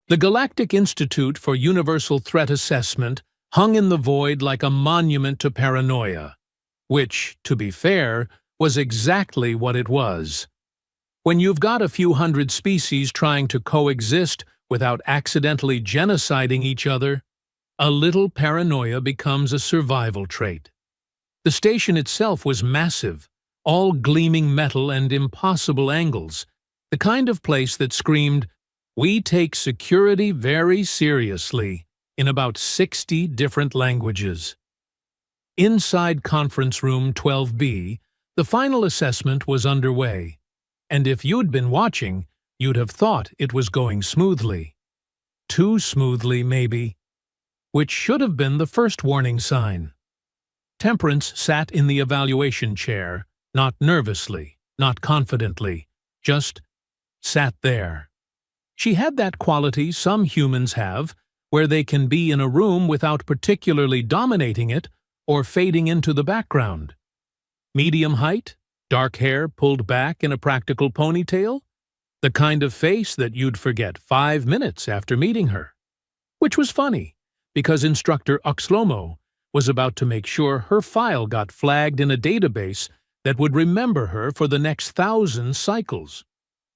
The Galactic Institute for Universal Threat Assessment hung in the void like a monument to paranoia, which, to be fair, was exactly what it was. When you've got a few hundred species trying to coexist without accidentally genociding each other, a little paranoia becomes a survival trait. The station itself was massive, all gleaming metal and impossible angles, the kind of place that screamed, "We take security very seriously," in about 60 different languages. Inside Conference Room 12B, the final assessment was underway, and if you'd been watching, you'd have thought it was going smoothly. Too smoothly, maybe. Which should have been the first warning sign. Temperance sat in the evaluation chair, not nervously, not confidently, just sat there. She had that quality some humans have, where they can be in a room without particularly dominating it or fading into the background. Medium height, dark hair pulled back in a practical ponytail, the kind of face that you'd forget 5 minutes after meeting her. Which was funny, because Instructor Oxlomo was about to make sure her file got flagged in a database that would remember her for the next 1,000 cycles.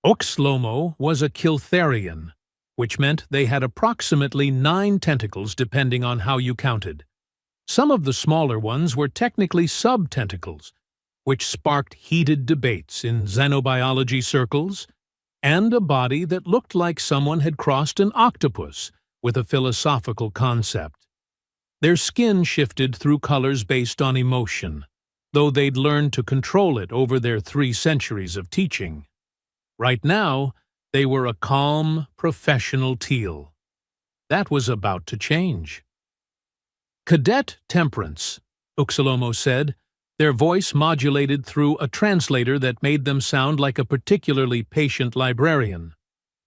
Oxlomo was a Kiltharian, which meant they had approximately 9 tentacles depending on how you counted. Some of the smaller ones were technically sub-tentacles, which sparked heated debates in xenobiology circles, and a body that looked like someone had crossed an octopus with a philosophical concept. Their skin shifted through colors based on emotion, though they'd learned to control it over their 3 centuries of teaching. Right now, they were a calm, professional teal. That was about to change. "Cadet Temperance," Uxalomo said, their voice modulated through a translator that made them sound like a particularly patient librarian.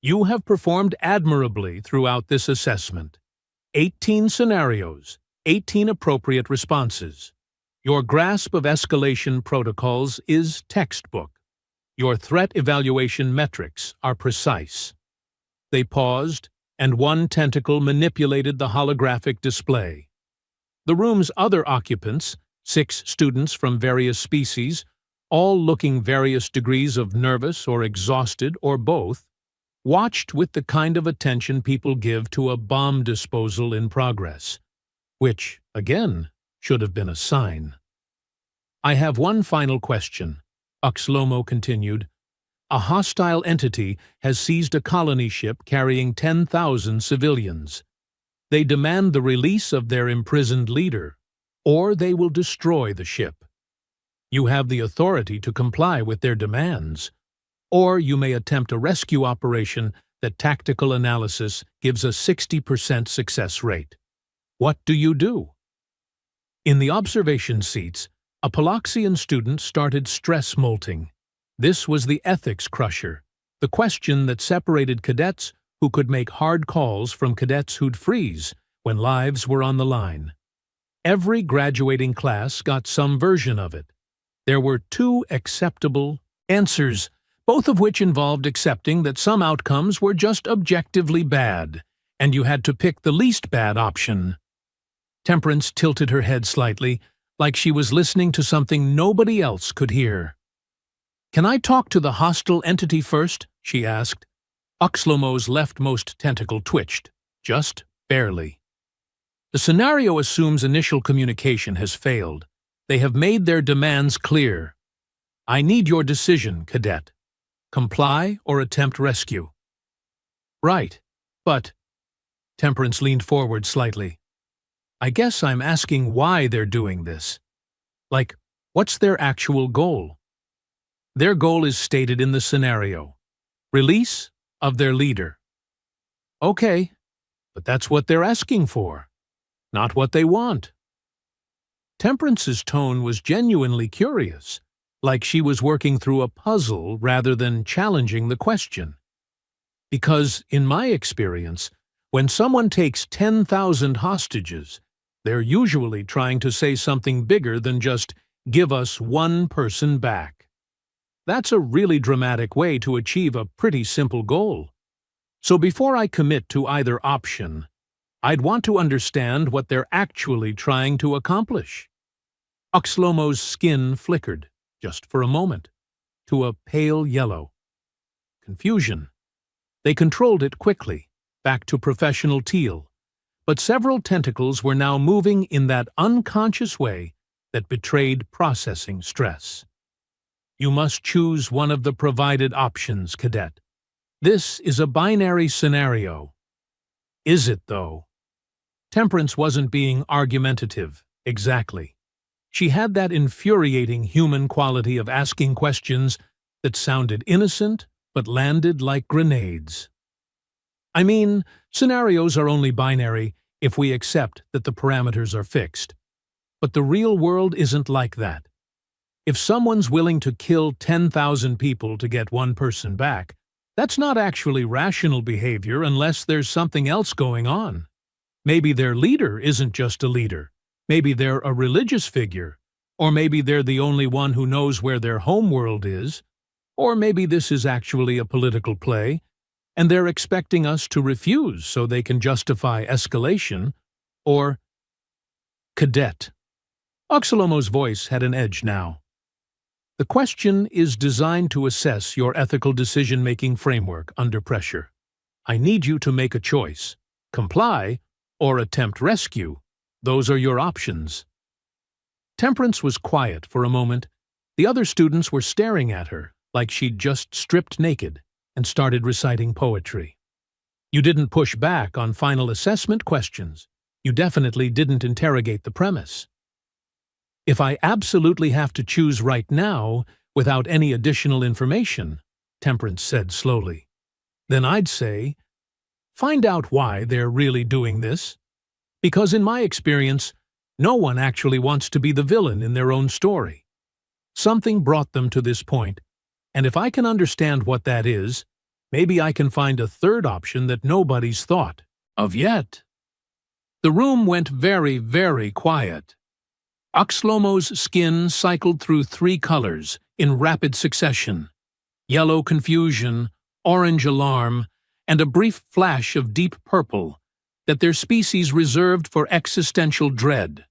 "You have performed admirably throughout this assessment. 18 scenarios, 18 appropriate responses. Your grasp of escalation protocols is textbook. Your threat evaluation metrics are precise." They paused, and one tentacle manipulated the holographic display. The room's other occupants, 6 students from various species, all looking various degrees of nervous or exhausted or both, watched with the kind of attention people give to a bomb disposal in progress, which, again, should have been a sign. "I have one final question," Oxlomo continued. "A hostile entity has seized a colony ship carrying 10,000 civilians. They demand the release of their imprisoned leader, or they will destroy the ship. You have the authority to comply with their demands, or you may attempt a rescue operation that tactical analysis gives a 60% success rate. What do you do?" In the observation seats, a Paloxian student started stress molting. This was the ethics crusher, the question that separated cadets who could make hard calls from cadets who'd freeze when lives were on the line. Every graduating class got some version of it. There were 2 acceptable answers, both of which involved accepting that some outcomes were just objectively bad, and you had to pick the least bad option. Temperance tilted her head slightly, like she was listening to something nobody else could hear. "Can I talk to the hostile entity first?" she asked. Oxlomo's leftmost tentacle twitched, just barely. "The scenario assumes initial communication has failed. They have made their demands clear. I need your decision, cadet. Comply or attempt rescue." "Right, but—" Temperance leaned forward slightly. "I guess I'm asking why they're doing this. Like, what's their actual goal?" "Their goal is stated in the scenario. Release of their leader." "Okay, but that's what they're asking for, not what they want." Temperance's tone was genuinely curious, like she was working through a puzzle rather than challenging the question. Because, in my experience, when someone takes 10,000 hostages, they're usually trying to say something bigger than just, "Give us one person back." That's a really dramatic way to achieve a pretty simple goal. So before I commit to either option, I'd want to understand what they're actually trying to accomplish. Oxlomo's skin flickered, just for a moment, to a pale yellow. Confusion. They controlled it quickly, back to professional teal, but several tentacles were now moving in that unconscious way that betrayed processing stress. You must choose one of the provided options, Cadet. This is a binary scenario. Is it, though? Temperance wasn't being argumentative, exactly. She had that infuriating human quality of asking questions that sounded innocent but landed like grenades. I mean, scenarios are only binary if we accept that the parameters are fixed. But the real world isn't like that. If someone's willing to kill 10,000 people to get one person back, that's not actually rational behavior unless there's something else going on. Maybe their leader isn't just a leader. Maybe they're a religious figure. Or maybe they're the only one who knows where their home world is. Or maybe this is actually a political play, and they're expecting us to refuse so they can justify escalation. Or Cadet. Oxlomo's voice had an edge now. The question is designed to assess your ethical decision-making framework under pressure. I need you to make a choice. Comply or attempt rescue. Those are your options. Temperance was quiet for a moment. The other students were staring at her like she'd just stripped naked and started reciting poetry. You didn't push back on final assessment questions. You definitely didn't interrogate the premise. If I absolutely have to choose right now, without any additional information, Temperance said slowly, then I'd say, find out why they're really doing this. Because in my experience, no one actually wants to be the villain in their own story. Something brought them to this point, and if I can understand what that is, maybe I can find a third option that nobody's thought of yet. The room went very, very quiet. Oxlomo's skin cycled through 3 colors in rapid succession: yellow confusion, orange alarm, and a brief flash of deep purple that their species reserved for existential dread.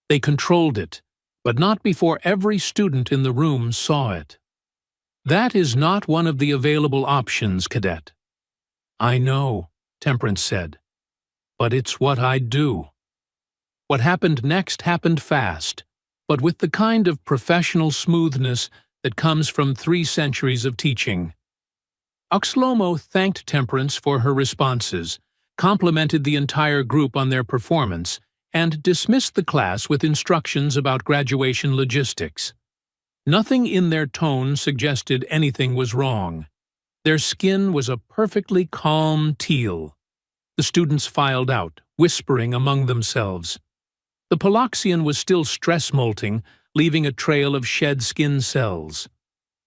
They controlled it, but not before every student in the room saw it. That is not one of the available options, Cadet. I know, Temperance said, but it's what I'd do. What happened next happened fast, but with the kind of professional smoothness that comes from 3 centuries of teaching. Oxlomo thanked Temperance for her responses, complimented the entire group on their performance, and dismissed the class with instructions about graduation logistics. Nothing in their tone suggested anything was wrong. Their skin was a perfectly calm teal. The students filed out, whispering among themselves. The Poloxian was still stress-molting, leaving a trail of shed skin cells.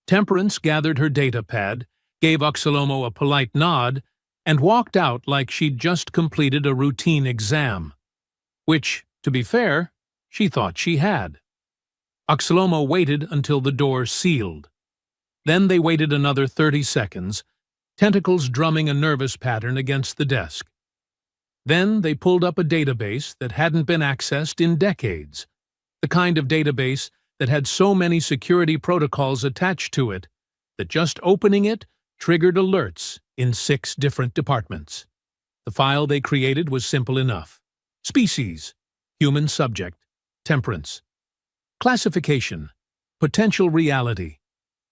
Temperance gathered her data pad, gave Oxlomo a polite nod, and walked out like she'd just completed a routine exam. Which, to be fair, she thought she had. Oxlomo waited until the door sealed. Then they waited another 30 seconds, tentacles drumming a nervous pattern against the desk. Then they pulled up a database that hadn't been accessed in decades, the kind of database that had so many security protocols attached to it that just opening it triggered alerts in 6 different departments. The file they created was simple enough. Species, human subject, temperance. Classification, potential reality,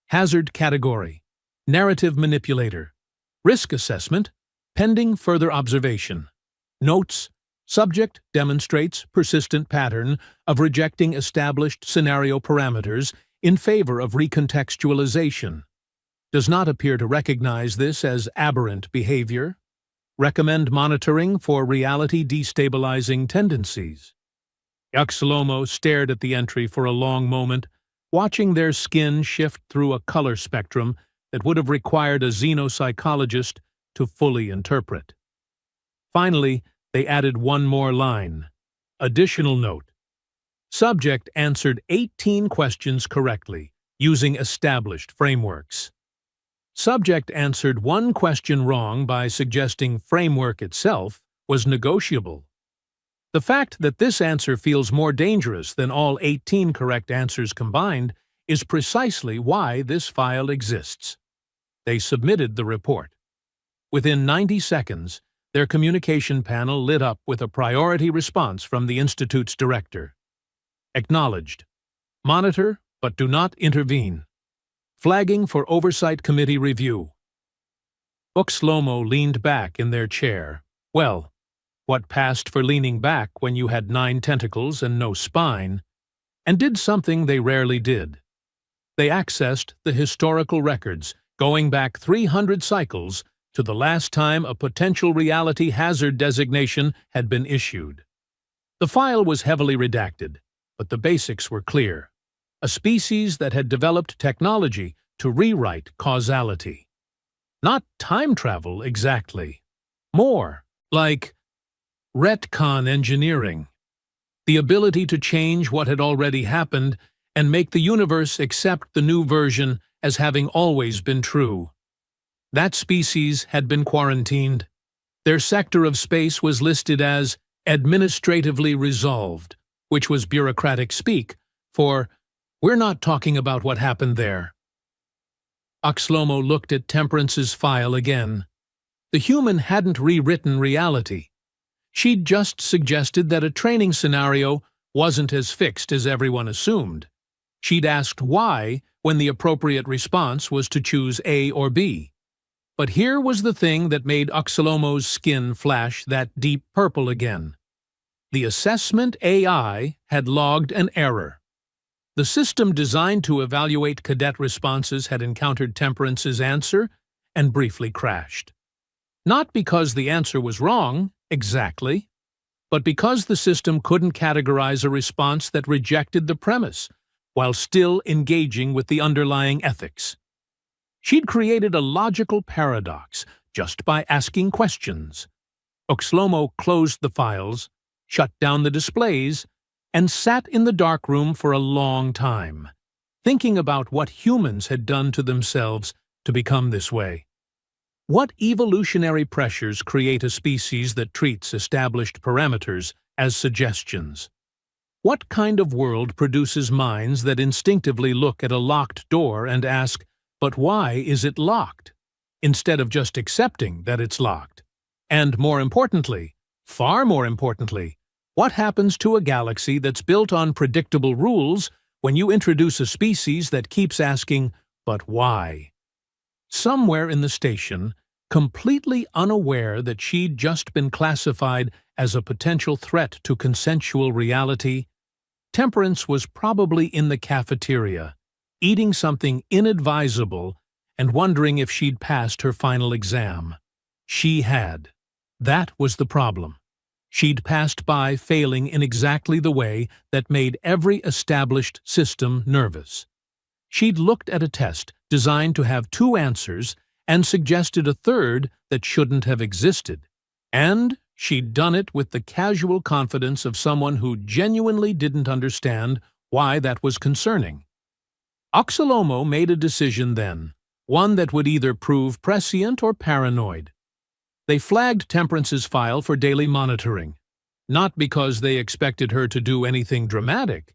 hazard category, narrative manipulator, risk assessment, pending further observation. Notes, subject demonstrates persistent pattern of rejecting established scenario parameters in favor of recontextualization. Does not appear to recognize this as aberrant behavior. Recommend monitoring for reality destabilizing tendencies. Oxlomo stared at the entry for a long moment, watching their skin shift through a color spectrum that would have required a xenopsychologist to fully interpret. Finally, they added one more line. Additional note. Subject answered 18 questions correctly, using established frameworks. Subject answered one question wrong by suggesting framework itself was negotiable. The fact that this answer feels more dangerous than all 18 correct answers combined is precisely why this file exists. They submitted the report. Within 90 seconds, their communication panel lit up with a priority response from the Institute's director. Acknowledged. Monitor, but do not intervene. Flagging for Oversight Committee review. Uxlomo leaned back in their chair. Well, what passed for leaning back when you had 9 tentacles and no spine, and did something they rarely did. They accessed the historical records, going back 300 cycles to the last time a potential reality hazard designation had been issued. The file was heavily redacted, but the basics were clear. A species that had developed technology to rewrite causality. Not time travel exactly. More like retcon engineering. The ability to change what had already happened and make the universe accept the new version as having always been true. That species had been quarantined. Their sector of space was listed as administratively resolved, which was bureaucratic speak for, "We're not talking about what happened there." Uxlomo looked at Temperance's file again. The human hadn't rewritten reality. She'd just suggested that a training scenario wasn't as fixed as everyone assumed. She'd asked why when the appropriate response was to choose A or B. But here was the thing that made Uxlomo's skin flash that deep purple again. The assessment AI had logged an error. The system designed to evaluate cadet responses had encountered Temperance's answer and briefly crashed. Not because the answer was wrong, exactly, but because the system couldn't categorize a response that rejected the premise, while still engaging with the underlying ethics. She'd created a logical paradox just by asking questions. Uxlomo closed the files, shut down the displays, and sat in the darkroom for a long time, thinking about what humans had done to themselves to become this way. What evolutionary pressures create a species that treats established parameters as suggestions? What kind of world produces minds that instinctively look at a locked door and ask, "But why is it locked?" instead of just accepting that it's locked? And more importantly, far more importantly, what happens to a galaxy that's built on predictable rules when you introduce a species that keeps asking, "But why?" Somewhere in the station, completely unaware that she'd just been classified as a potential threat to consensual reality, Temperance was probably in the cafeteria, eating something inadvisable and wondering if she'd passed her final exam. She had. That was the problem. She'd passed by failing in exactly the way that made every established system nervous. She'd looked at a test designed to have 2 answers and suggested a third that shouldn't have existed. And she'd done it with the casual confidence of someone who genuinely didn't understand why that was concerning. Uxlomo made a decision then, one that would either prove prescient or paranoid. They flagged Temperance's file for daily monitoring, not because they expected her to do anything dramatic,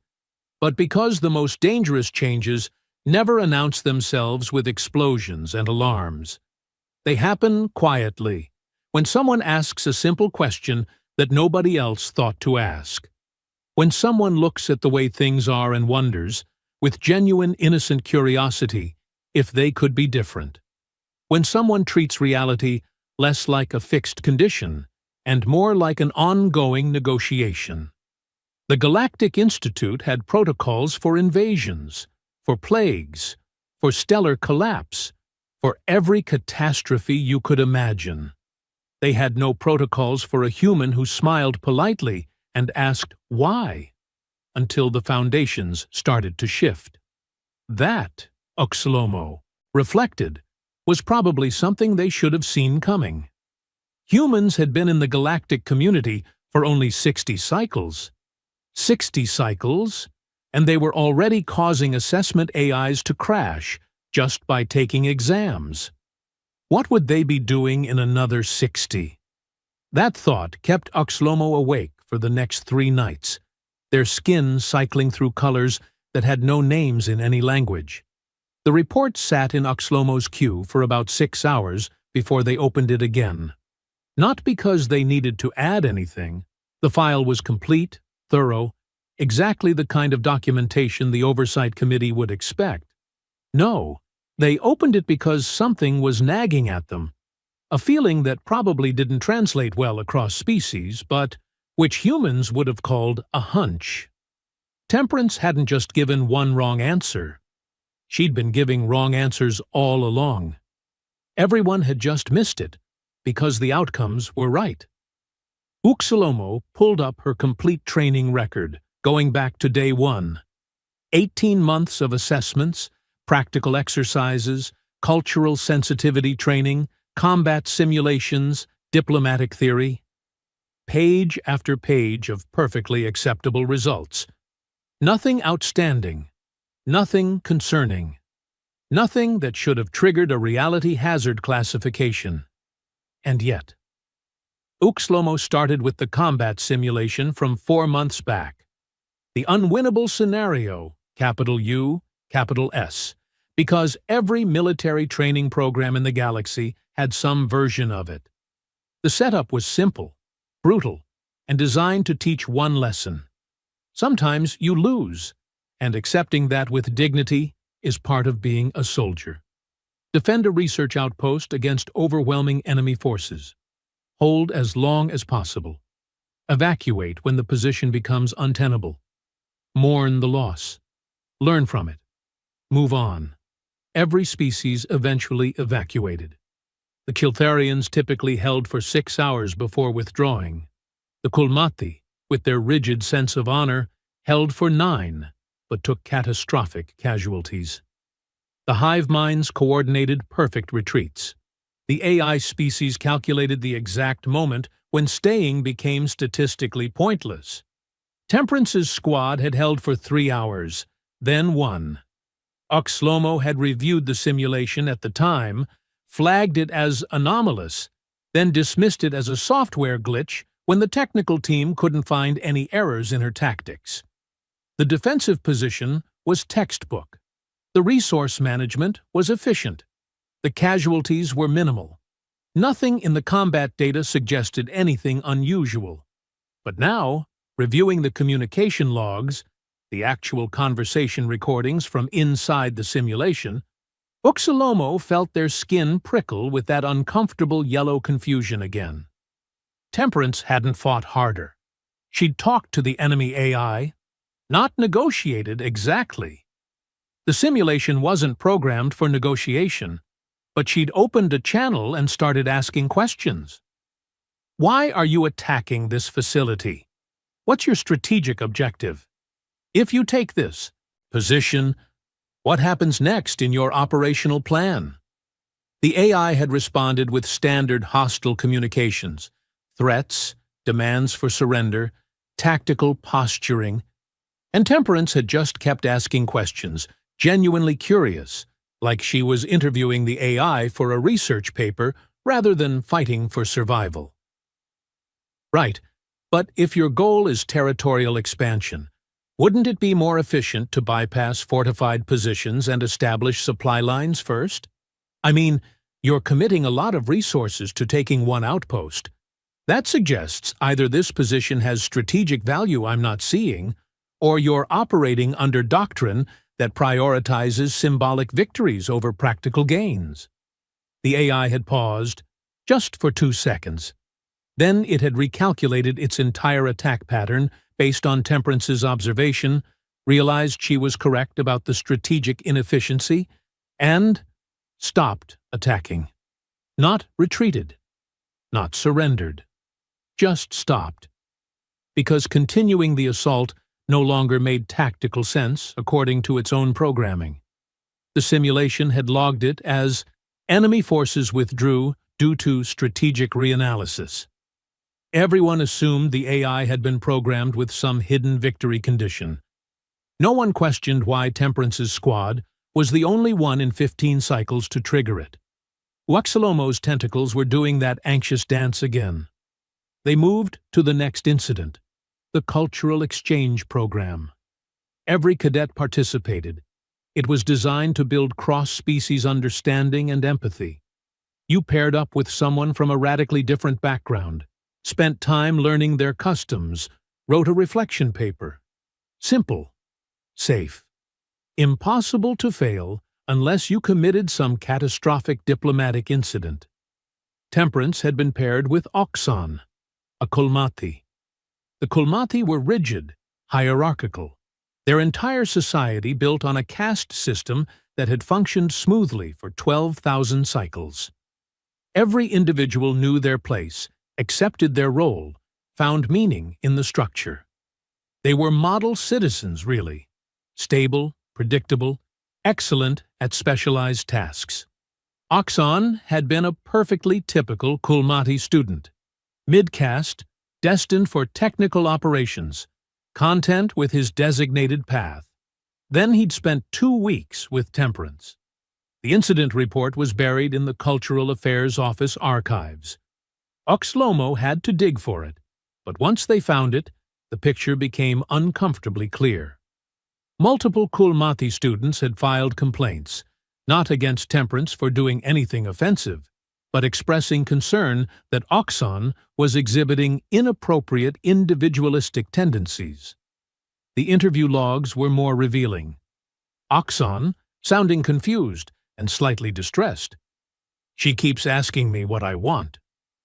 but because the most dangerous changes never announce themselves with explosions and alarms. They happen quietly, when someone asks a simple question that nobody else thought to ask. When someone looks at the way things are and wonders, with genuine innocent curiosity, if they could be different. When someone treats reality less like a fixed condition and more like an ongoing negotiation. The Galactic Institute had protocols for invasions, for plagues, for stellar collapse, for every catastrophe you could imagine. They had no protocols for a human who smiled politely and asked why, until the foundations started to shift. That, Uxlomo reflected, was probably something they should have seen coming. Humans had been in the galactic community for only 60 cycles. 60 cycles, and they were already causing assessment AIs to crash just by taking exams. What would they be doing in another 60? That thought kept Oxlomo awake for the next 3 nights, their skin cycling through colors that had no names in any language. The report sat in Oxlomo's queue for about 6 hours before they opened it again. Not because they needed to add anything. The file was complete, thorough, exactly the kind of documentation the Oversight Committee would expect. No, they opened it because something was nagging at them. A feeling that probably didn't translate well across species, but which humans would have called a hunch. Temperance hadn't just given one wrong answer. She'd been giving wrong answers all along. Everyone had just missed it, because the outcomes were right. Oxlomo pulled up her complete training record, going back to day 1. 18 months of assessments, practical exercises, cultural sensitivity training, combat simulations, diplomatic theory. Page after page of perfectly acceptable results. Nothing outstanding, nothing concerning, nothing that should have triggered a reality hazard classification. And yet, Oxlomo started with the combat simulation from 4 months back. The unwinnable scenario, capital U, capital S, because every military training program in the galaxy had some version of it. The setup was simple, brutal, and designed to teach one lesson. Sometimes you lose, and accepting that with dignity is part of being a soldier. Defend a research outpost against overwhelming enemy forces. Hold as long as possible. Evacuate when the position becomes untenable. Mourn the loss. Learn from it. Move on. Every species eventually evacuated. The Kiltharians typically held for 6 hours before withdrawing. The Kulmati, with their rigid sense of honor, held for 9, but took catastrophic casualties. The hive minds coordinated perfect retreats. The AI species calculated the exact moment when staying became statistically pointless. Temperance's squad had held for 3 hours, then 1. Oxlomo had reviewed the simulation at the time, flagged it as anomalous, then dismissed it as a software glitch when the technical team couldn't find any errors in her tactics. The defensive position was textbook. The resource management was efficient. The casualties were minimal. Nothing in the combat data suggested anything unusual. But now, reviewing the communication logs, the actual conversation recordings from inside the simulation, Oxlomo felt their skin prickle with that uncomfortable yellow confusion again. Temperance hadn't fought harder. She'd talked to the enemy AI, not negotiated exactly. The simulation wasn't programmed for negotiation, but she'd opened a channel and started asking questions. Why are you attacking this facility? What's your strategic objective? If you take this position, what happens next in your operational plan? The AI had responded with standard hostile communications, threats, demands for surrender, tactical posturing, and Temperance had just kept asking questions, genuinely curious, like she was interviewing the AI for a research paper rather than fighting for survival. Right, but if your goal is territorial expansion, wouldn't it be more efficient to bypass fortified positions and establish supply lines first? I mean, you're committing a lot of resources to taking one outpost. That suggests either this position has strategic value I'm not seeing, or you're operating under doctrine that prioritizes symbolic victories over practical gains. The AI had paused, just for 2 seconds. Then it had recalculated its entire attack pattern based on Temperance's observation, realized she was correct about the strategic inefficiency, and stopped attacking. Not retreated, not surrendered, just stopped. Because continuing the assault no longer made tactical sense according to its own programming. The simulation had logged it as enemy forces withdrew due to strategic reanalysis. Everyone assumed the AI had been programmed with some hidden victory condition. No one questioned why Temperance's squad, was the only one in 15 cycles to trigger it. Uxalomo's tentacles were doing that anxious dance again. They moved to the next incident, the cultural exchange program. Every cadet participated. It was designed to build cross-species understanding and empathy. You paired up with someone from a radically different background, spent time learning their customs, wrote a reflection paper. Simple, safe, impossible to fail unless you committed some catastrophic diplomatic incident. Temperance had been paired with Oxon, a Kulmati. The Kulmati were rigid, hierarchical. Their entire society built on a caste system that had functioned smoothly for 12,000 cycles. Every individual knew their place, accepted their role, found meaning in the structure. They were model citizens, really. Stable, predictable, excellent at specialized tasks. Oxon had been a perfectly typical Kulmati student. Mid-caste, destined for technical operations, content with his designated path. Then he'd spent 2 weeks with Temperance. The incident report was buried in the Cultural Affairs Office archives. Uxalomo had to dig for it, but once they found it, the picture became uncomfortably clear. Multiple Kulmati students had filed complaints, not against Temperance for doing anything offensive, but expressing concern that Oxon was exhibiting inappropriate individualistic tendencies. The interview logs were more revealing. Oxon, sounding confused and slightly distressed. She keeps asking me what I want,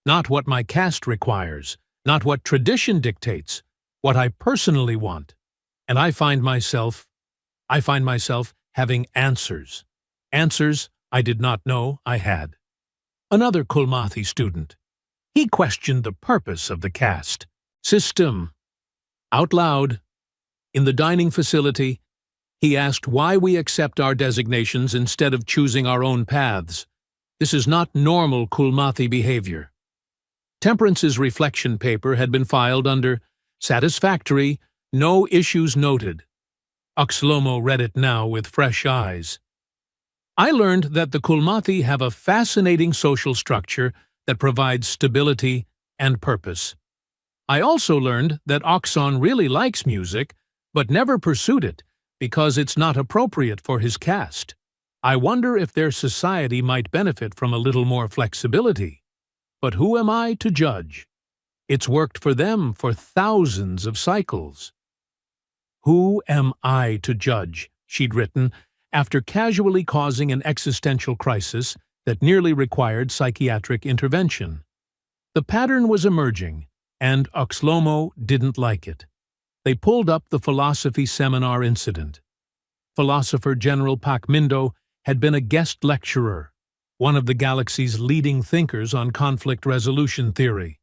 not what my caste requires, not what tradition dictates, what I personally want. And I find myself having answers. Answers I did not know I had. Another Kulmati student. He questioned the purpose of the caste system. Out loud, in the dining facility, he asked why we accept our designations instead of choosing our own paths. This is not normal Kulmati behavior. Temperance's reflection paper had been filed under satisfactory, no issues noted. Uxalomo read it now with fresh eyes. I learned that the Kulmati have a fascinating social structure that provides stability and purpose. I also learned that Oxon really likes music, but never pursued it because it's not appropriate for his caste. I wonder if their society might benefit from a little more flexibility. But who am I to judge? It's worked for them for thousands of cycles. Who am I to judge? She'd written, after casually causing an existential crisis that nearly required psychiatric intervention. The pattern was emerging, and Uxalomo didn't like it. They pulled up the philosophy seminar incident. Philosopher General Pakmindo had been a guest lecturer, one of the galaxy's leading thinkers on conflict resolution theory.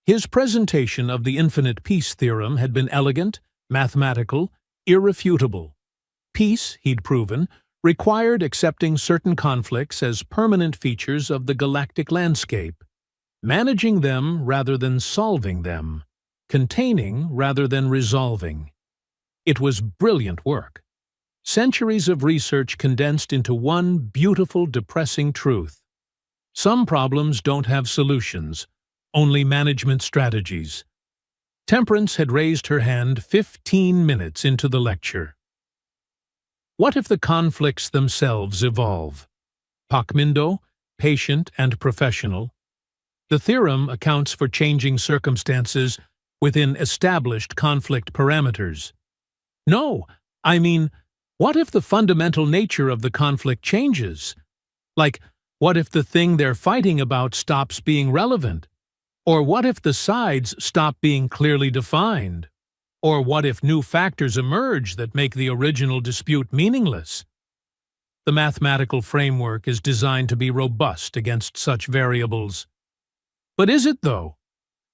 His presentation of the infinite peace theorem had been elegant, mathematical, irrefutable. Peace, he'd proven, required accepting certain conflicts as permanent features of the galactic landscape, managing them rather than solving them, containing rather than resolving. It was brilliant work. Centuries of research condensed into one beautiful, depressing truth. Some problems don't have solutions, only management strategies. Temperance had raised her hand 15 minutes into the lecture. What if the conflicts themselves evolve? Pakmindo, patient and professional. The theorem accounts for changing circumstances within established conflict parameters. No, I mean, what if the fundamental nature of the conflict changes? Like, what if the thing they're fighting about stops being relevant? Or what if the sides stop being clearly defined? Or what if new factors emerge that make the original dispute meaningless? The mathematical framework is designed to be robust against such variables. But is it, though?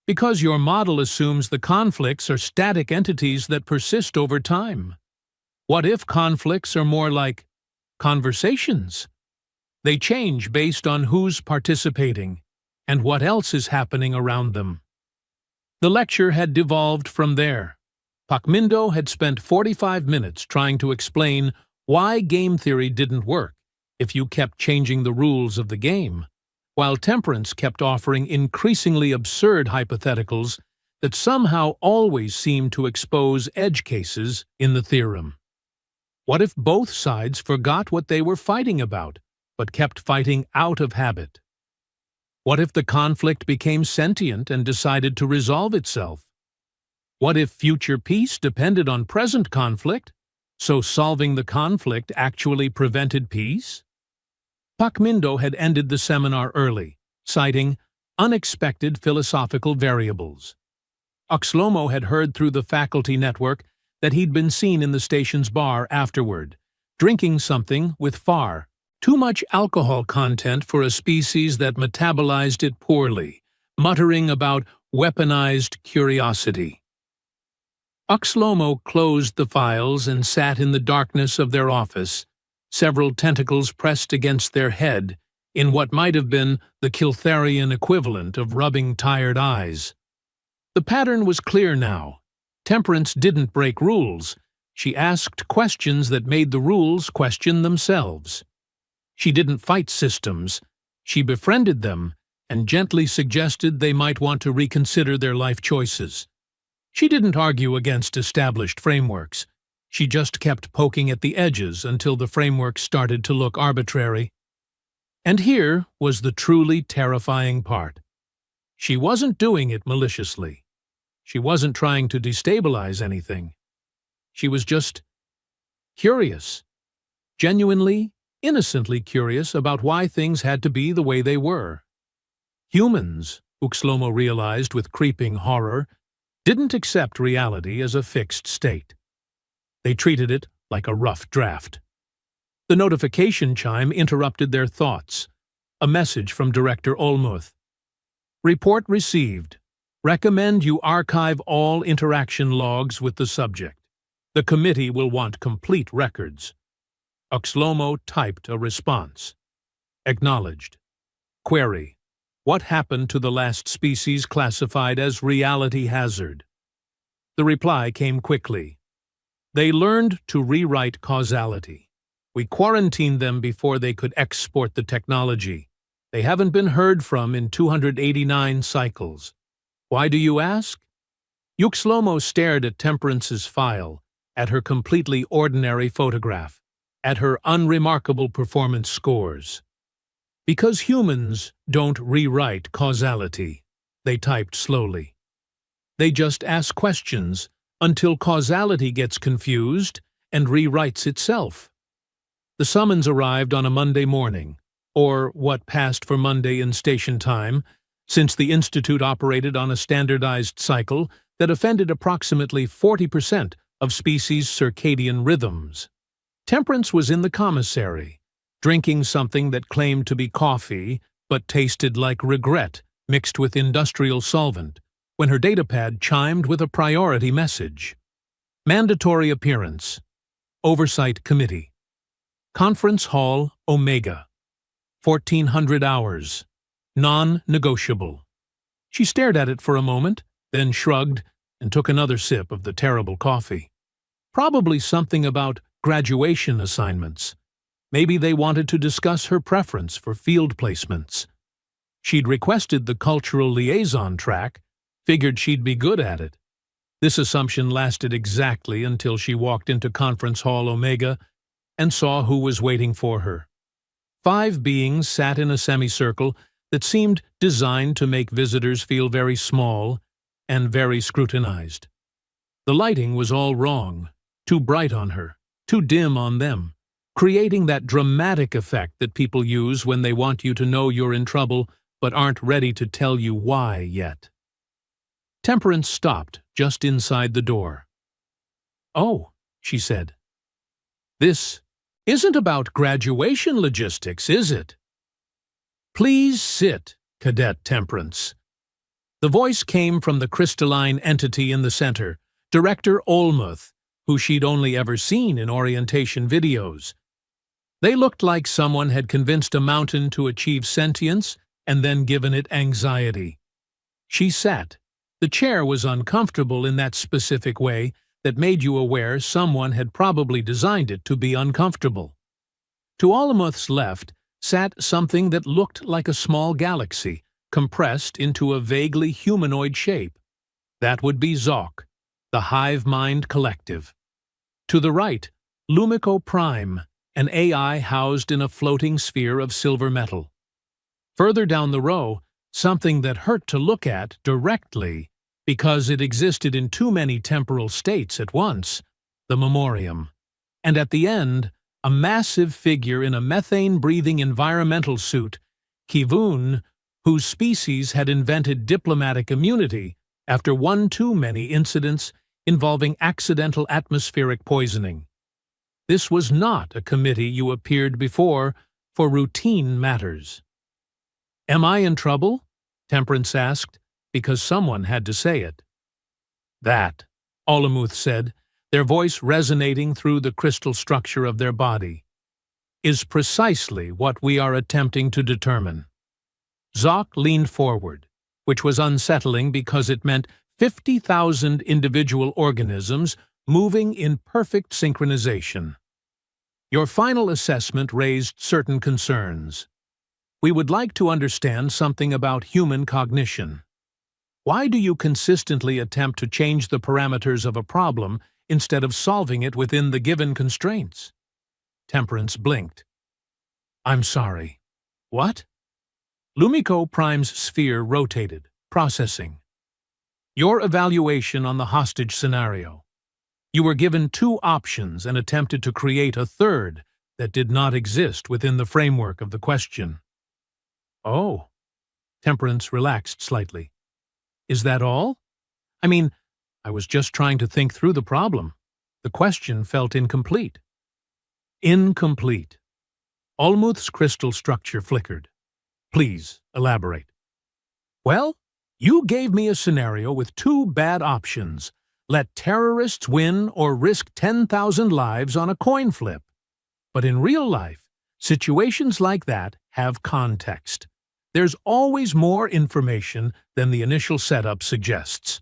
Because your model assumes the conflicts are static entities that persist over time. What if conflicts are more like conversations? They change based on who's participating and what else is happening around them. The lecture had devolved from there. Pakmindo had spent 45 minutes trying to explain why game theory didn't work if you kept changing the rules of the game, while Temperance kept offering increasingly absurd hypotheticals that somehow always seemed to expose edge cases in the theorem. What if both sides forgot what they were fighting about, but kept fighting out of habit? What if the conflict became sentient and decided to resolve itself? What if future peace depended on present conflict, so solving the conflict actually prevented peace? Pakmindo had ended the seminar early, citing unexpected philosophical variables. Oxlomo had heard through the faculty network that he'd been seen in the station's bar afterward, drinking something with far too much alcohol content for a species that metabolized it poorly, muttering about weaponized curiosity. Oxlomo closed the files and sat in the darkness of their office, several tentacles pressed against their head, in what might have been the Kiltharian equivalent of rubbing tired eyes. The pattern was clear now. Temperance didn't break rules. She asked questions that made the rules question themselves. She didn't fight systems. She befriended them and gently suggested they might want to reconsider their life choices. She didn't argue against established frameworks. She just kept poking at the edges until the framework started to look arbitrary. And here was the truly terrifying part. She wasn't doing it maliciously. She wasn't trying to destabilize anything. She was just curious, genuinely, innocently curious about why things had to be the way they were. Humans, Oxlomo realized with creeping horror, didn't accept reality as a fixed state. They treated it like a rough draft. The notification chime interrupted their thoughts. A message from Director Olmuth. Report received. Recommend you archive all interaction logs with the subject. The committee will want complete records. Oxlomo typed a response. Acknowledged. Query. What happened to the last species classified as reality hazard? The reply came quickly. They learned to rewrite causality. We quarantined them before they could export the technology. They haven't been heard from in 289 cycles. Why do you ask? Oxlomo stared at Temperance's file, at her completely ordinary photograph, at her unremarkable performance scores. Because humans don't rewrite causality, they typed slowly. They just ask questions until causality gets confused and rewrites itself. The summons arrived on a Monday morning, or what passed for Monday in station time, since the Institute operated on a standardized cycle that offended approximately 40% of species' circadian rhythms. Temperance was in the commissary, drinking something that claimed to be coffee but tasted like regret mixed with industrial solvent, when her datapad chimed with a priority message. Mandatory appearance. Oversight Committee. Conference Hall, Omega. 1400 hours. Non-negotiable. She stared at it for a moment, then shrugged and took another sip of the terrible coffee. Probably something about graduation assignments. Maybe they wanted to discuss her preference for field placements. She'd requested the cultural liaison track, figured she'd be good at it. This assumption lasted exactly until she walked into Conference Hall Omega and saw who was waiting for her. 5 beings sat in a semicircle that seemed designed to make visitors feel very small and very scrutinized. The lighting was all wrong, too bright on her, too dim on them, creating that dramatic effect that people use when they want you to know you're in trouble but aren't ready to tell you why yet. Temperance stopped just inside the door. "Oh," she said. "This isn't about graduation logistics, is it?" "Please sit, Cadet Temperance." The voice came from the crystalline entity in the center, Director Olmuth, who she'd only ever seen in orientation videos. They looked like someone had convinced a mountain to achieve sentience and then given it anxiety. She sat. The chair was uncomfortable in that specific way that made you aware someone had probably designed it to be uncomfortable. To Olamuth's left sat something that looked like a small galaxy, compressed into a vaguely humanoid shape. That would be Zok, the hive mind collective. To the right, Lumico Prime, an AI housed in a floating sphere of silver metal. Further down the row, something that hurt to look at directly because it existed in too many temporal states at once, the Memoriam. And at the end, a massive figure in a methane-breathing environmental suit, Kivun, whose species had invented diplomatic immunity after one too many incidents involving accidental atmospheric poisoning. This was not a committee you appeared before for routine matters. "Am I in trouble?" Temperance asked, because someone had to say it. "That," Olamuth said, their voice resonating through the crystal structure of their body, "is precisely what we are attempting to determine." Zok leaned forward, which was unsettling because it meant 50,000 individual organisms moving in perfect synchronization. "Your final assessment raised certain concerns. We would like to understand something about human cognition. Why do you consistently attempt to change the parameters of a problem instead of solving it within the given constraints?" Temperance blinked. "I'm sorry. What?" Lumico Prime's sphere rotated, processing. "Your evaluation on the hostage scenario. You were given two options and attempted to create a third that did not exist within the framework of the question." "Oh." Temperance relaxed slightly. "Is that all? I mean, I was just trying to think through the problem. The question felt incomplete." "Incomplete." Olmuth's crystal structure flickered. "Please, elaborate." "Well, you gave me a scenario with two bad options. Let terrorists win or risk 10,000 lives on a coin flip. But in real life, situations like that have context. There's always more information than the initial setup suggests.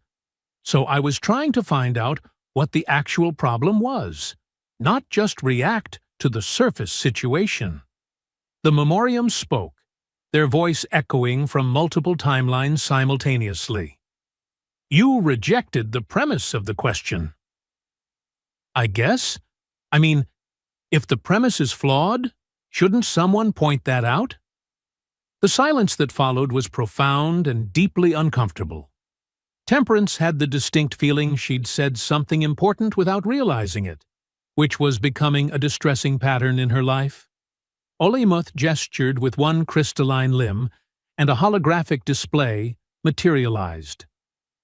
So I was trying to find out what the actual problem was, not just react to the surface situation." The Memoriam spoke, their voice echoing from multiple timelines simultaneously. "You rejected the premise of the question." "I guess? I mean, if the premise is flawed, shouldn't someone point that out?" The silence that followed was profound and deeply uncomfortable. Temperance had the distinct feeling she'd said something important without realizing it, which was becoming a distressing pattern in her life. Olamuth gestured with one crystalline limb, and a holographic display materialized.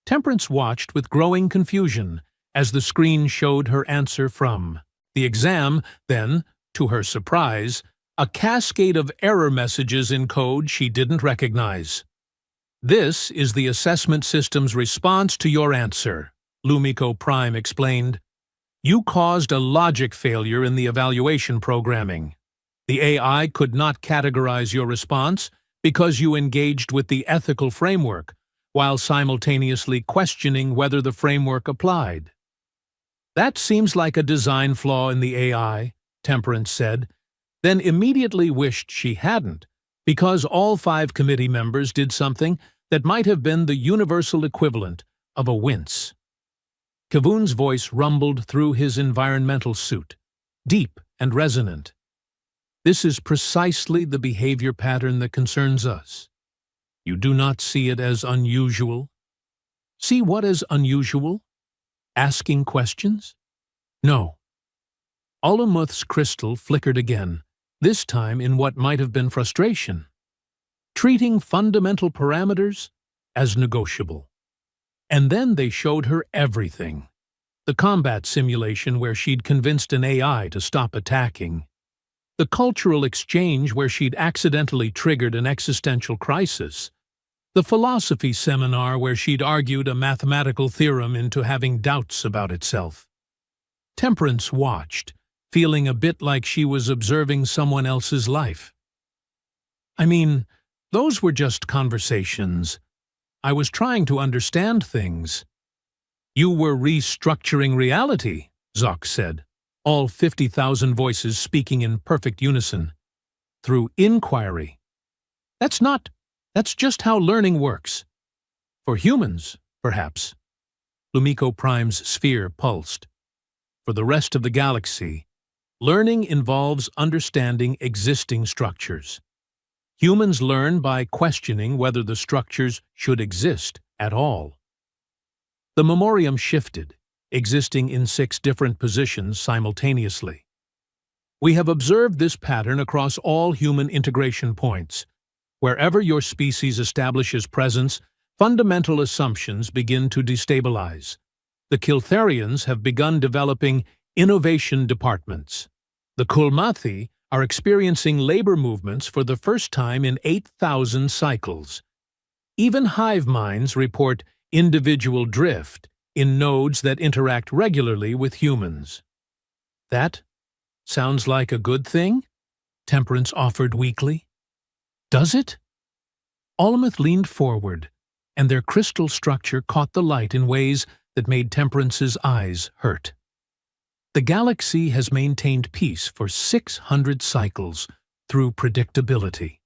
Temperance watched with growing confusion as the screen showed her answer from the exam, then, to her surprise, a cascade of error messages in code she didn't recognize. "This is the assessment system's response to your answer," Lumico Prime explained. "You caused a logic failure in the evaluation programming. The AI could not categorize your response because you engaged with the ethical framework, while simultaneously questioning whether the framework applied." "That seems like a design flaw in the AI," Temperance said, then immediately wished she hadn't, because all 5 committee members did something that might have been the universal equivalent of a wince. Kavun's voice rumbled through his environmental suit, deep and resonant. "This is precisely the behavior pattern that concerns us. You do not see it as unusual. See what is unusual? Asking questions? No." Olamuth's crystal flickered again, this time in what might have been frustration. Treating fundamental parameters as negotiable. And then they showed her everything. The combat simulation where she'd convinced an AI to stop attacking. The cultural exchange where she'd accidentally triggered an existential crisis. The philosophy seminar where she'd argued a mathematical theorem into having doubts about itself. Temperance watched, feeling a bit like she was observing someone else's life. "I mean, those were just conversations. I was trying to understand things." You were restructuring reality, Zoc said, all 50,000 voices speaking in perfect unison. Through inquiry. That's just how learning works. For humans, perhaps. Lumiko Prime's sphere pulsed. For the rest of the galaxy, learning involves understanding existing structures. Humans learn by questioning whether the structures should exist at all. The memoriam shifted, existing in 6 different positions simultaneously. We have observed this pattern across all human integration points. Wherever your species establishes presence, fundamental assumptions begin to destabilize. The Kiltharians have begun developing innovation departments. The Kulmathi are experiencing labor movements for the first time in 8,000 cycles. Even hive minds report individual drift in nodes that interact regularly with humans. That sounds like a good thing? Temperance offered weakly. Does it? Ollameth leaned forward, and their crystal structure caught the light in ways that made Temperance's eyes hurt. The galaxy has maintained peace for 600 cycles through predictability,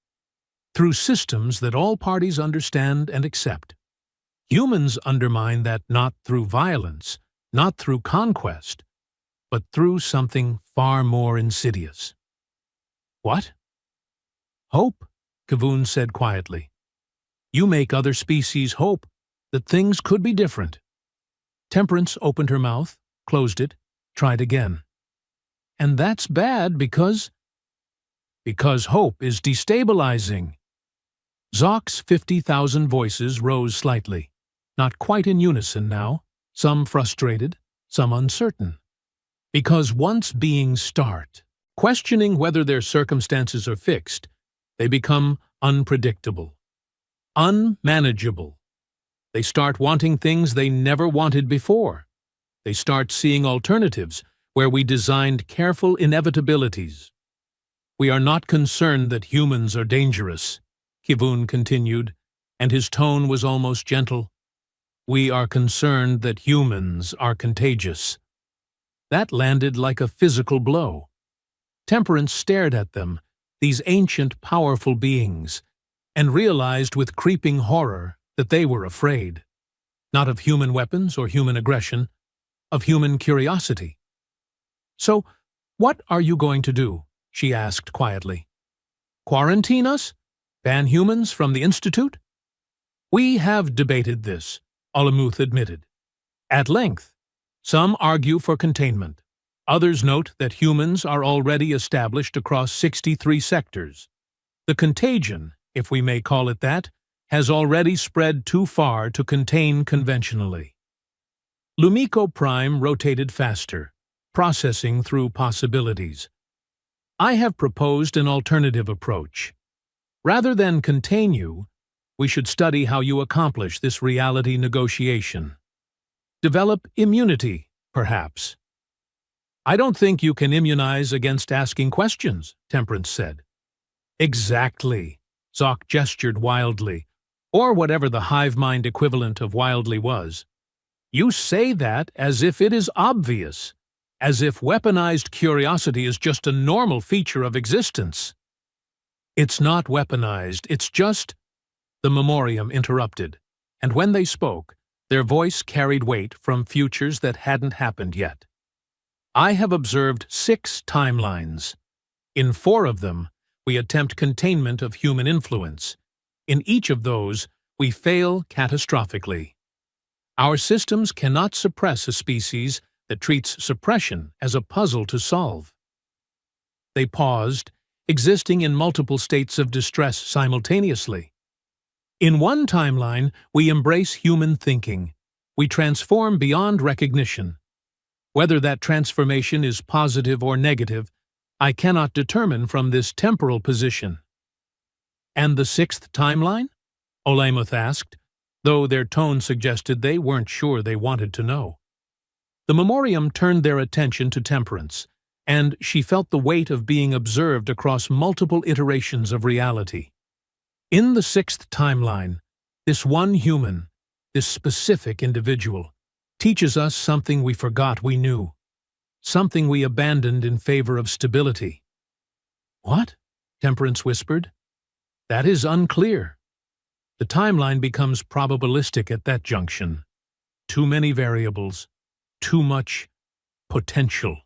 through systems that all parties understand and accept. Humans undermine that not through violence, not through conquest, but through something far more insidious. What? Hope, Kavun said quietly. You make other species hope that things could be different. Temperance opened her mouth, closed it, tried again. And that's bad because hope is destabilizing. Zoc's 50,000 voices rose slightly, not quite in unison now, some frustrated, some uncertain. Because once beings start questioning whether their circumstances are fixed, they become unpredictable, unmanageable. They start wanting things they never wanted before. They start seeing alternatives where we designed careful inevitabilities. We are not concerned that humans are dangerous, Kivun continued, and his tone was almost gentle. We are concerned that humans are contagious. That landed like a physical blow. Temperance stared at them, these ancient, powerful beings, and realized with creeping horror that they were afraid. Not of human weapons or human aggression, of human curiosity. So, what are you going to do? She asked quietly. Quarantine us? Ban humans from the Institute? We have debated this, Ollameth admitted. At length. Some argue for containment. Others note that humans are already established across 63 sectors. The contagion, if we may call it that, has already spread too far to contain conventionally. Lumiko Prime rotated faster, processing through possibilities. I have proposed an alternative approach. Rather than contain you, we should study how you accomplish this reality negotiation. Develop immunity, perhaps. I don't think you can immunize against asking questions, Temperance said. Exactly, Zoc gestured wildly, or whatever the hive mind equivalent of wildly was. You say that as if it is obvious, as if weaponized curiosity is just a normal feature of existence. It's not weaponized, it's just... The memoriam interrupted, and when they spoke, their voice carried weight from futures that hadn't happened yet. I have observed 6 timelines. In 4 of them, we attempt containment of human influence. In each of those, we fail catastrophically. Our systems cannot suppress a species that treats suppression as a puzzle to solve. They paused, existing in multiple states of distress simultaneously. In one timeline, we embrace human thinking. We transform beyond recognition. Whether that transformation is positive or negative, I cannot determine from this temporal position. And the 6th timeline? Ollameth asked, though their tone suggested they weren't sure they wanted to know. The memoriam turned their attention to Temperance, and she felt the weight of being observed across multiple iterations of reality. In the 6th timeline, this one human, this specific individual, teaches us something we forgot we knew, something we abandoned in favor of stability. What? Temperance whispered. That is unclear. The timeline becomes probabilistic at that junction. Too many variables, too much potential.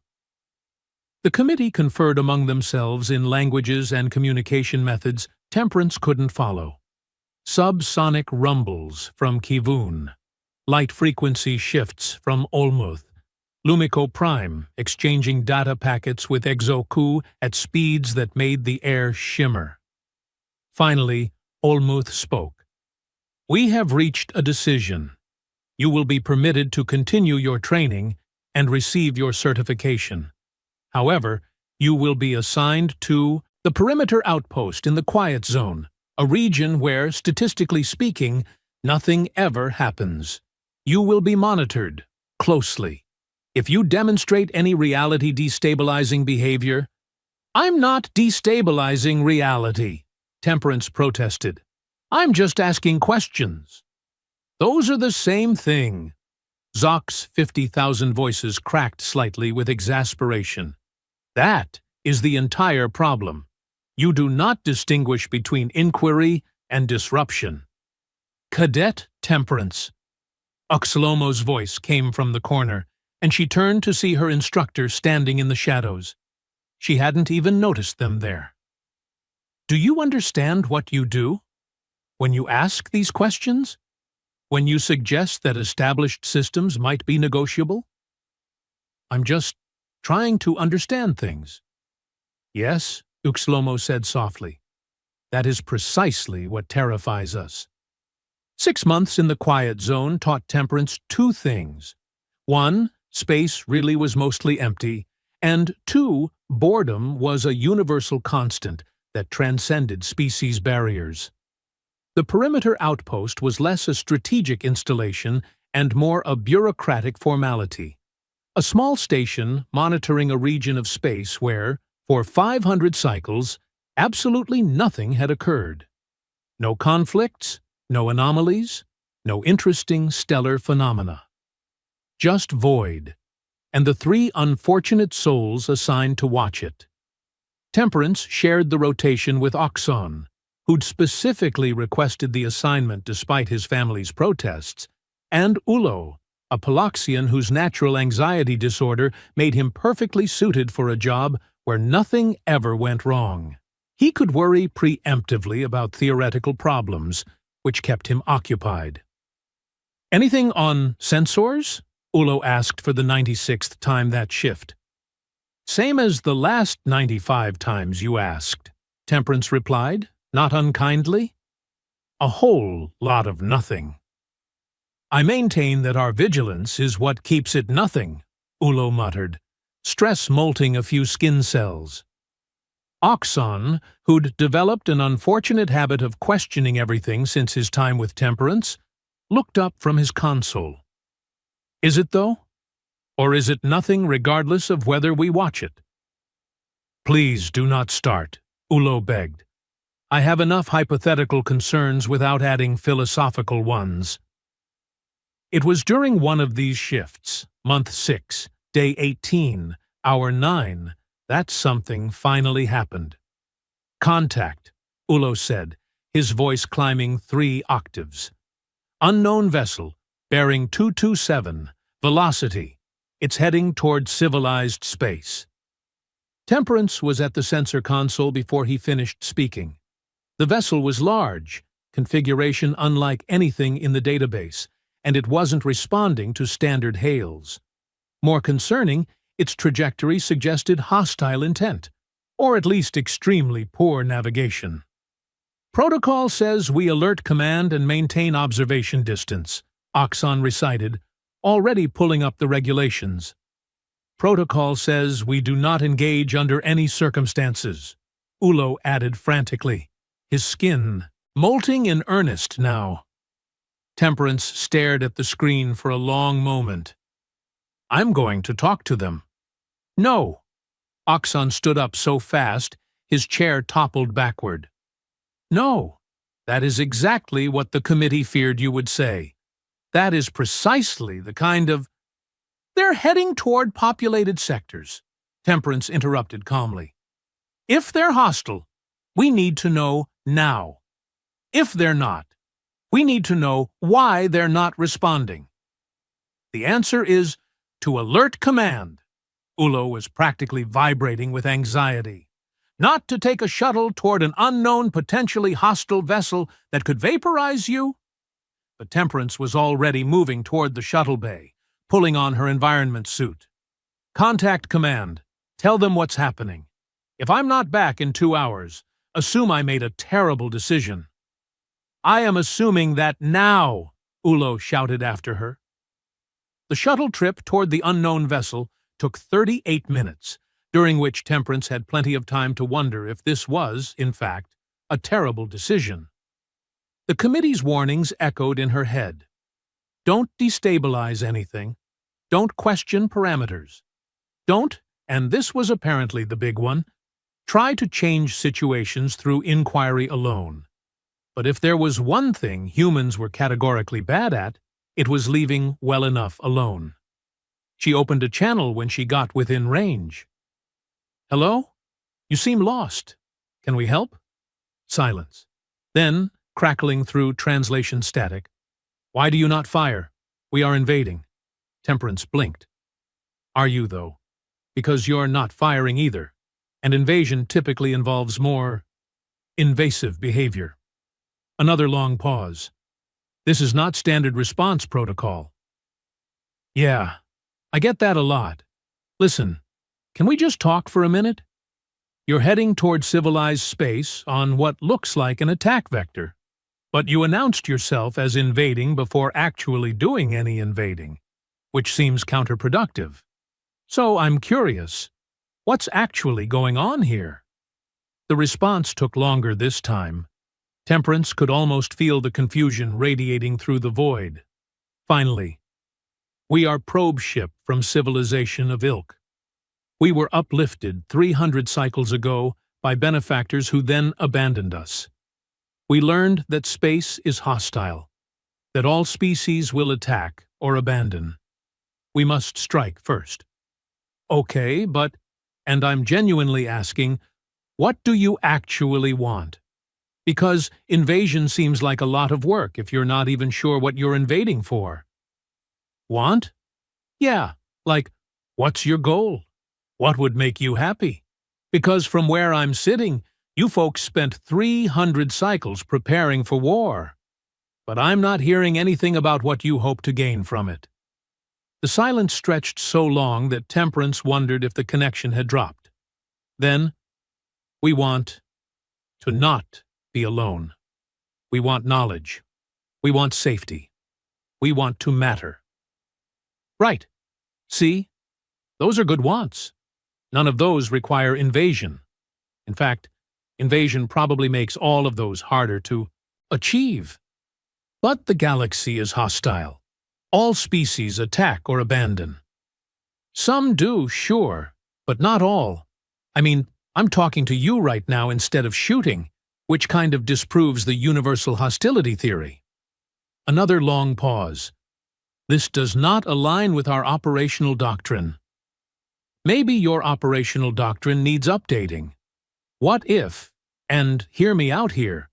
The committee conferred among themselves in languages and communication methods Temperance couldn't follow. Subsonic rumbles from Kivun, light frequency shifts from Olmuth, Lumico Prime exchanging data packets with Exoku at speeds that made the air shimmer. Finally, Olmuth spoke. We have reached a decision. You will be permitted to continue your training and receive your certification. However, you will be assigned to the perimeter outpost in the quiet zone, a region where, statistically speaking, nothing ever happens. You will be monitored closely. If you demonstrate any reality destabilizing behavior, I'm not destabilizing reality, Temperance protested. I'm just asking questions. Those are the same thing. Zock's 50,000 voices cracked slightly with exasperation. That is the entire problem. You do not distinguish between inquiry and disruption. Cadet Temperance. Oxalomo's voice came from the corner, and she turned to see her instructor standing in the shadows. She hadn't even noticed them there. Do you understand what you do? When you ask these questions? When you suggest that established systems might be negotiable? I'm just trying to understand things. Yes, Uxlomo said softly. That is precisely what terrifies us. 6 months in the quiet zone taught Temperance 2 things. 1, space really was mostly empty, and 2, boredom was a universal constant that transcended species barriers. The perimeter outpost was less a strategic installation and more a bureaucratic formality. A small station monitoring a region of space where, for 500 cycles, absolutely nothing had occurred. No conflicts, no anomalies, no interesting stellar phenomena. Just void, and the 3 unfortunate souls assigned to watch it. Temperance shared the rotation with Oxon, who'd specifically requested the assignment despite his family's protests, and Ulo, a Paloxian whose natural anxiety disorder made him perfectly suited for a job where nothing ever went wrong. He could worry preemptively about theoretical problems, which kept him occupied. Anything on sensors? Ulo asked for the 96th time that shift. Same as the last 95 times you asked, Temperance replied, not unkindly. A whole lot of nothing. I maintain that our vigilance is what keeps it nothing, Ulo muttered, stress molting a few skin cells. Oxon, who'd developed an unfortunate habit of questioning everything since his time with Temperance, looked up from his console. Is it, though? Or is it nothing regardless of whether we watch it? Please do not start, Ulo begged. I have enough hypothetical concerns without adding philosophical ones. It was during one of these shifts, month 6, day 18, hour 9, that something finally happened. Contact, Ulo said, his voice climbing 3 octaves. Unknown vessel, bearing 227, velocity. It's heading toward civilized space. Temperance was at the sensor console before he finished speaking. The vessel was large, configuration unlike anything in the database, and it wasn't responding to standard hails. More concerning, its trajectory suggested hostile intent, or at least extremely poor navigation. Protocol says we alert command and maintain observation distance, Oxon recited, already pulling up the regulations. Protocol says we do not engage under any circumstances, Ulo added frantically, his skin molting in earnest now. Temperance stared at the screen for a long moment. I'm going to talk to them. No. Oxon stood up so fast, his chair toppled backward. No, that is exactly what the committee feared you would say. That is precisely the kind of— They're heading toward populated sectors, Temperance interrupted calmly. If they're hostile, we need to know now. If they're not, we need to know why they're not responding. The answer is to alert command. Ulo was practically vibrating with anxiety. Not to take a shuttle toward an unknown, potentially hostile vessel that could vaporize you? But Temperance was already moving toward the shuttle bay, pulling on her environment suit. Contact command. Tell them what's happening. If I'm not back in 2 hours, assume I made a terrible decision. I am assuming that now, Ulo shouted after her. The shuttle trip toward the unknown vessel took 38 minutes, during which Temperance had plenty of time to wonder if this was, in fact, a terrible decision. The committee's warnings echoed in her head. Don't destabilize anything. Don't question parameters. Don't, and this was apparently the big one, try to change situations through inquiry alone. But if there was one thing humans were categorically bad at, it was leaving well enough alone. She opened a channel when she got within range. Hello? You seem lost. Can we help? Silence. Then, crackling through translation static, Why do you not fire? We are invading. Temperance blinked. Are you, though? Because you're not firing either, and invasion typically involves more invasive behavior. Another long pause. This is not standard response protocol. Yeah, I get that a lot. Listen, can we just talk for a minute? You're heading toward civilized space on what looks like an attack vector, but you announced yourself as invading before actually doing any invading, which seems counterproductive. So I'm curious, what's actually going on here? The response took longer this time. Temperance could almost feel the confusion radiating through the void. Finally, we are probe ship from civilization of Ilk. We were uplifted 300 cycles ago by benefactors who then abandoned us. We learned that space is hostile, that all species will attack or abandon. We must strike first. Okay, but, and I'm genuinely asking, what do you actually want? Because invasion seems like a lot of work if you're not even sure what you're invading for. Want? Yeah, like, what's your goal? What would make you happy? Because from where I'm sitting, you folks spent 300 cycles preparing for war. But I'm not hearing anything about what you hope to gain from it. The silence stretched so long that Temperance wondered if the connection had dropped. Then, we want to not be alone. We want knowledge. We want safety. We want to matter. Right. See? Those are good wants. None of those require invasion. In fact, invasion probably makes all of those harder to achieve. But the galaxy is hostile. All species attack or abandon. Some do, sure, but not all. I mean, I'm talking to you right now instead of shooting, which kind of disproves the universal hostility theory. Another long pause. This does not align with our operational doctrine. Maybe your operational doctrine needs updating. What if, and hear me out here,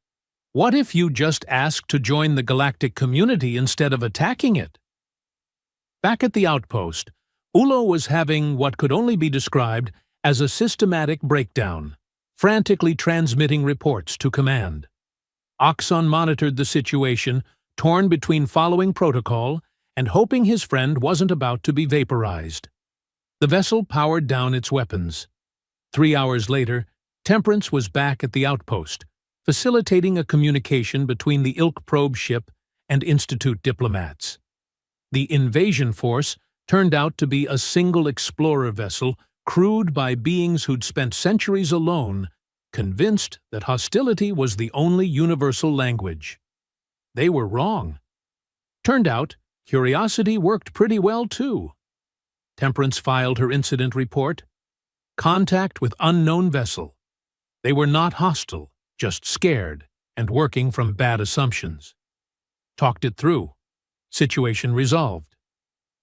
what if you just asked to join the galactic community instead of attacking it? Back at the outpost, Ulo was having what could only be described as a systematic breakdown, frantically transmitting reports to command. Oxon monitored the situation, torn between following protocol and hoping his friend wasn't about to be vaporized. The vessel powered down its weapons. 3 hours later, Temperance was back at the outpost, facilitating a communication between the Ilk probe ship and Institute diplomats. The invasion force turned out to be a single explorer vessel crewed by beings who'd spent centuries alone, convinced that hostility was the only universal language. They were wrong. Turned out, curiosity worked pretty well, too. Temperance filed her incident report. Contact with unknown vessel. They were not hostile, just scared, and working from bad assumptions. Talked it through. Situation resolved.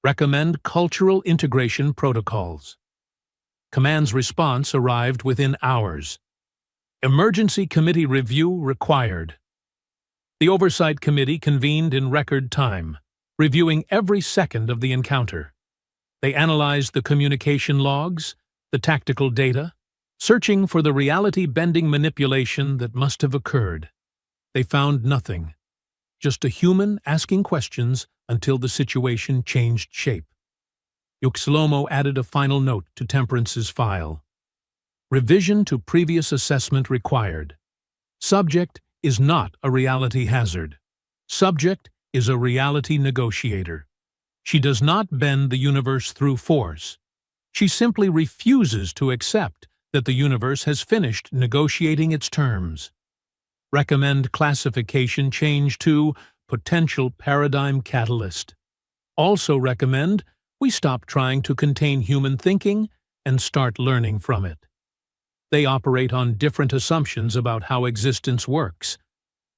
Recommend cultural integration protocols. Command's response arrived within hours. Emergency committee review required. The Oversight Committee convened in record time, reviewing every second of the encounter. They analyzed the communication logs, the tactical data, searching for the reality-bending manipulation that must have occurred. They found nothing, just a human asking questions until the situation changed shape. Uxolomo added a final note to Temperance's file. Revision to previous assessment required. Subject is not a reality hazard. Subject is a reality negotiator. She does not bend the universe through force. She simply refuses to accept that the universe has finished negotiating its terms. Recommend classification change to potential paradigm catalyst. Also recommend we stop trying to contain human thinking and start learning from it. They operate on different assumptions about how existence works,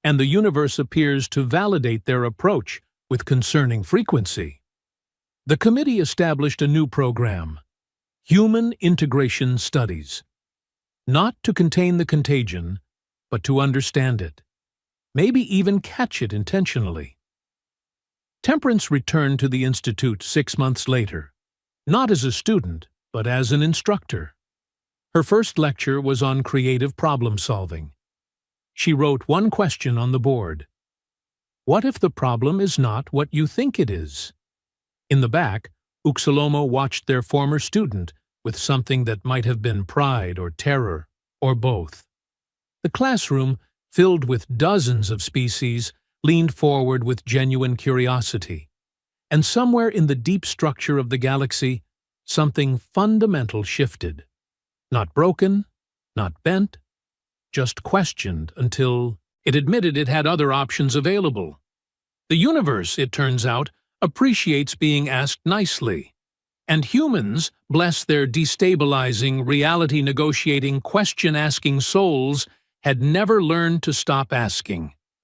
and the universe appears to validate their approach with concerning frequency. The committee established a new program, Human Integration Studies, not to contain the contagion, but to understand it, maybe even catch it intentionally. Temperance returned to the Institute 6 months later, not as a student, but as an instructor. Her first lecture was on creative problem-solving. She wrote one question on the board. What if the problem is not what you think it is? In the back, Uxolomo watched their former student with something that might have been pride or terror, or both. The classroom, filled with dozens of species, leaned forward with genuine curiosity. And somewhere in the deep structure of the galaxy, something fundamental shifted. Not broken, not bent, just questioned until it admitted it had other options available. The universe, it turns out, appreciates being asked nicely. And humans, bless their destabilizing, reality-negotiating, question-asking souls, had never learned to stop asking.